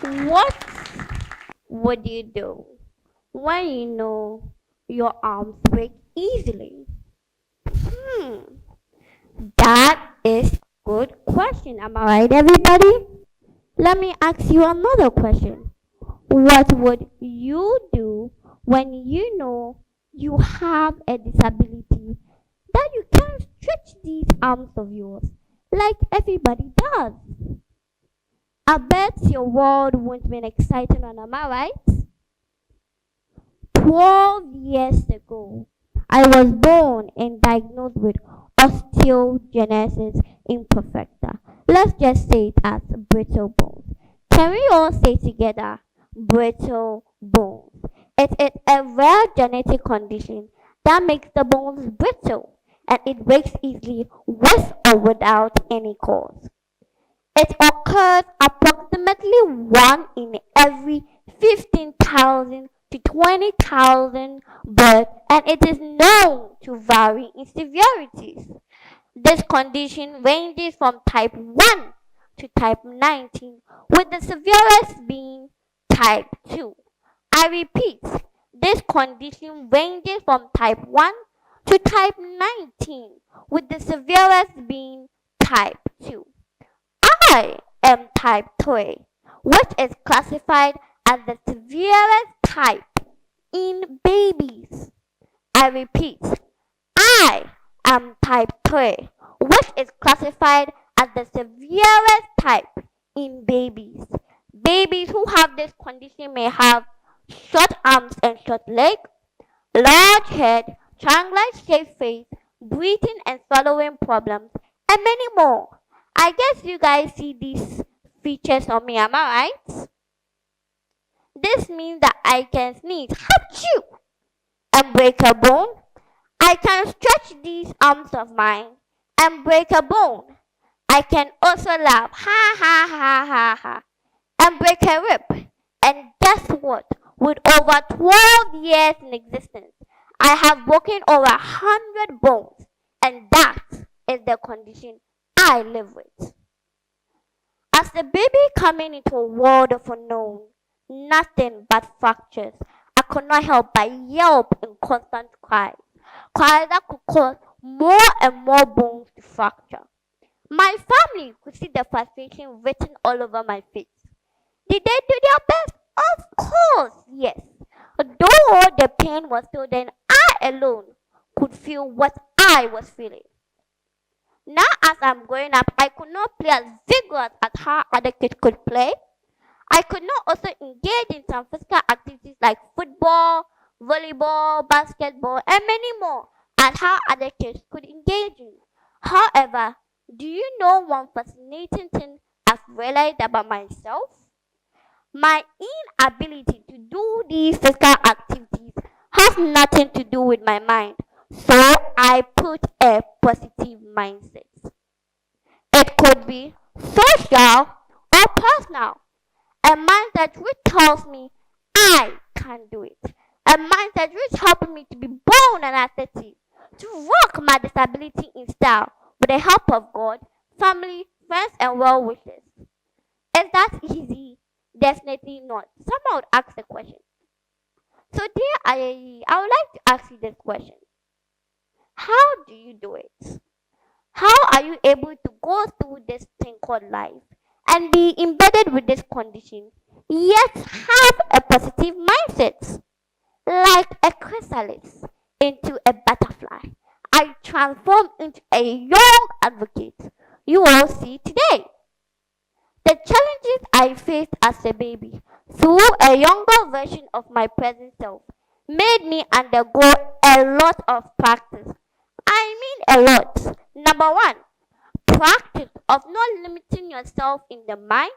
What would you do when you know your arms break easily? Hmm, that is good question. Am I right, everybody? Let me ask you another question. What would you do when you know you have a disability that you can't stretch these arms of yours like everybody does? I bet your world won't be exciting one, am I right? 12 years ago, I was born and diagnosed with osteogenesis imperfecta. Let's just say it as brittle bones. Can we all say together, brittle bones? It is a rare genetic condition that makes the bones brittle and it breaks easily with or without any cause. It occurs approximately 1 in every 15,000 to 20,000 births and it is known to vary in severities. This condition ranges from type 1 to type 19, with the severest being type 2. I repeat, this condition ranges from type 1 to type 19, with the severest being type 2. I am type 3, which is classified as the severest type in babies. I repeat, I am type 3, which is classified as the severest type in babies. Babies who have this condition may have short arms and short legs, large head, triangular shaped face, breathing and swallowing problems, and many more. I guess you guys see these features on me, am I right? This means that I can sneeze, achoo, and break a bone. I can stretch these arms of mine and break a bone. I can also laugh, ha ha ha ha ha, and break a rib. And guess what? With over 12 years in existence, I have broken over 100 bones, and that is the condition I live with. As the baby coming into a world of unknown, nothing but fractures, I could not help but yelp in constant cries. Cries that could cause more and more bones to fracture. My family could see the frustration written all over my face. Did they do their best? Of course, yes. Though the pain was still then, I alone could feel what I was feeling. Now, as I'm growing up, I could not play as vigorous as how other kids could play. I could not also engage in some physical activities like football, volleyball, basketball, and many more, as how other kids could engage in. However, do you know one fascinating thing I've realized about myself? My inability to do these physical activities has nothing to do with my mind. So I put a positive mindset. It could be social or personal. A mindset which tells me I can do it. A mindset which helps me to be bold and assertive, to rock my disability in style with the help of God, family, friends, and well wishers. Is that easy? Definitely not. Someone would ask the question. So, dear I would like to ask you this question. How do you do it? How are you able to go through this thing called life and be embedded with this condition, yet have a positive mindset? Like a chrysalis into a butterfly, I transform into a young advocate you all see today. The challenges I faced as a baby through a younger version of my present self made me undergo a lot of practice. I mean a lot. Number one, practice of not limiting yourself in the mind,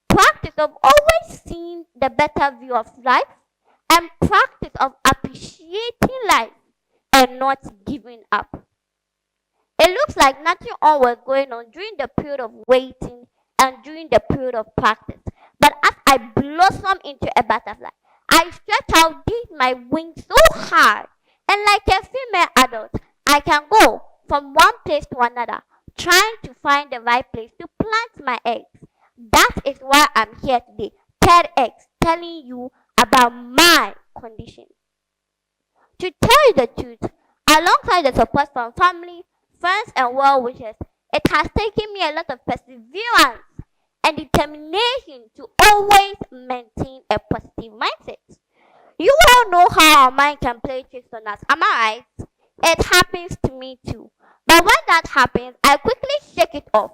practice of always seeing the better view of life, and practice of appreciating life and not giving up. It looks like nothing all was going on during the period of waiting and during the period of practice. But as I blossom into a butterfly, I stretch out these my wings so high, and like a female adult, I can go from one place to another, trying to find the right place to plant my eggs. That is why I'm here today. TEDx telling you about my condition. To tell you the truth, alongside the support from family, friends, and well wishers, it has taken me a lot of perseverance and determination to always maintain a positive mindset. You all know how our mind can play tricks on us, am I right? It happens to me too. But when that happens, I quickly shake it off.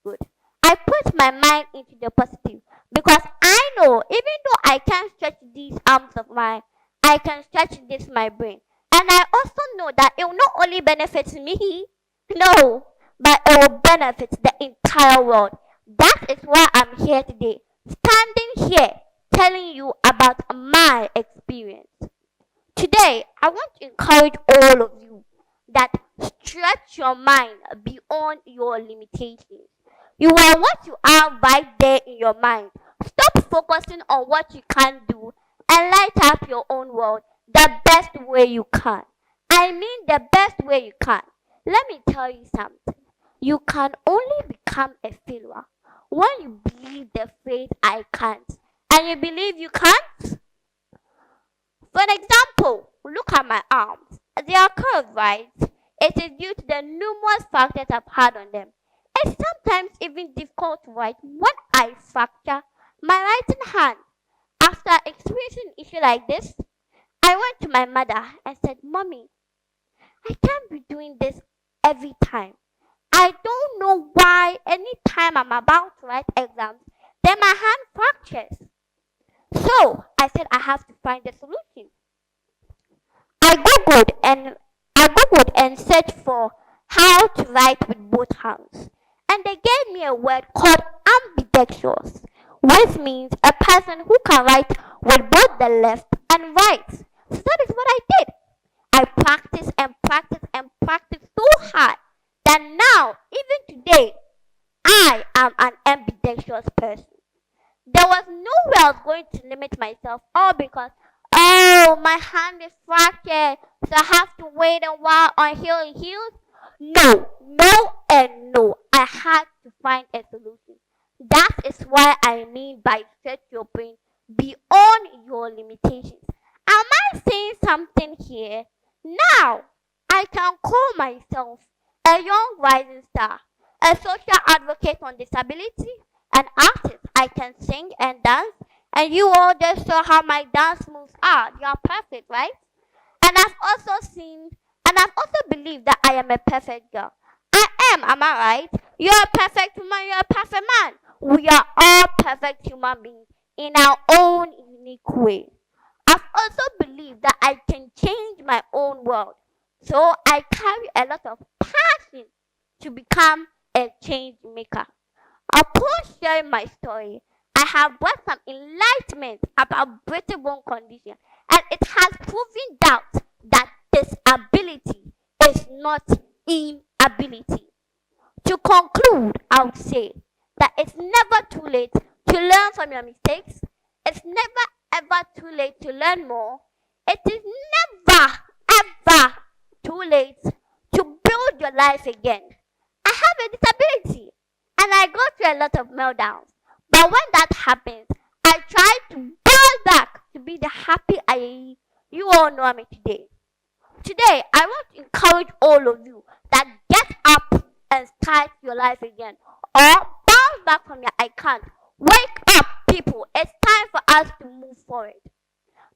Good. I put my mind into the positive because I know even though I can't stretch these arms of mine, I can stretch this my brain. And I also know that it will not only benefit me, no, but it will benefit the entire world. That is why I'm here today, standing here telling you about my experience. Today, I want to encourage all of you that stretch your mind beyond your limitations. You are what you are right there in your mind. Stop focusing on what you can't do and light up your own world the best way you can. I mean, the best way you can. Let me tell you something. You can only become a failure when you believe the phrase I can't. And you believe you can't? For an example, look at my arms. They are curved, right? It is due to the numerous fractures I've had on them. It's sometimes even difficult to write when I fracture my right hand. After experiencing an issue like this, I went to my mother and said, Mommy, I can't be doing this every time. I don't know why anytime I'm about to write exams, then my hand fractures. So I said I have to find a solution. I googled and searched for how to write with both hands. And they gave me a word called ambidextrous, which means a person who can write with both the left and right. So that is what I did. I practiced and practiced and practiced so hard that now, even today, I am an ambidextrous person. There was no way I was going to limit myself, all because, oh, my hand is fractured, so I have to wait a while until it heals. No, no, and no. I had to find a solution. That is what I mean by stretch your brain beyond your limitations. Am I saying something here? Now, I can call myself a young rising star, a social advocate on disability, an artist. I can sing and dance, and you all just saw how my dance moves are. You are perfect, right? And I've also believed that I am a perfect girl. I am I right? You're a perfect woman, you're a perfect man. We are all perfect human beings in our own unique way. I've also believed that I can change my own world. So I carry a lot of passion to become a change maker. Upon sharing my story, I have brought some enlightenment about brittle bone condition, and it has proven doubt that disability is not inability. To conclude, I would say that it's never too late to learn from your mistakes. It's never ever too late to learn more. It is never ever too late to build your life again. I have a disability and I go through a lot of meltdowns. But when that happens, I try to bounce back to be the happy you all know me today. Today, I want to encourage all of you that get up and start your life again. Or bounce back from your I can't. Wake up, people. It's time for us to move forward.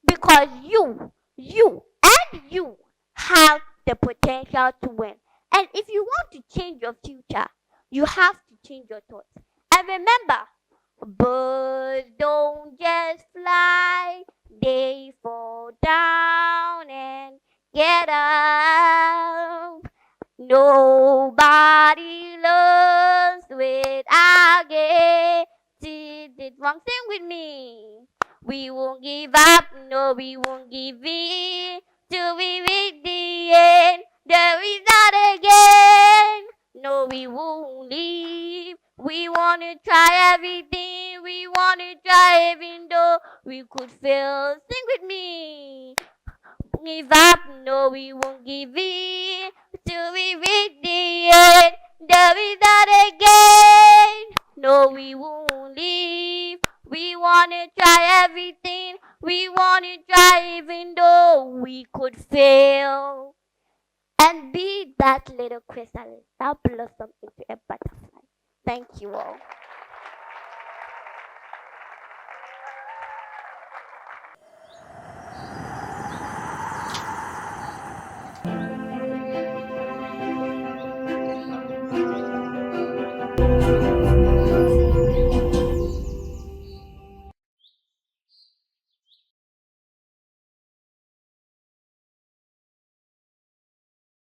Because and you have the potential to win. And if you want to change your future, you have to change your thoughts. And remember, birds don't just fly, they fall down and get up. Nobody learns without getting it wrong. Sing with me. We won't give up, no, we won't give in till we reach the end. There is not again. No, we won't leave. We want to try everything. We want to try even though we could fail. Sing with me. Give up, no, we won't give in till we reach the end. There is not again. No, we won't leave. would fail and be that little chrysalis that blossom into a butterfly. Thank you all.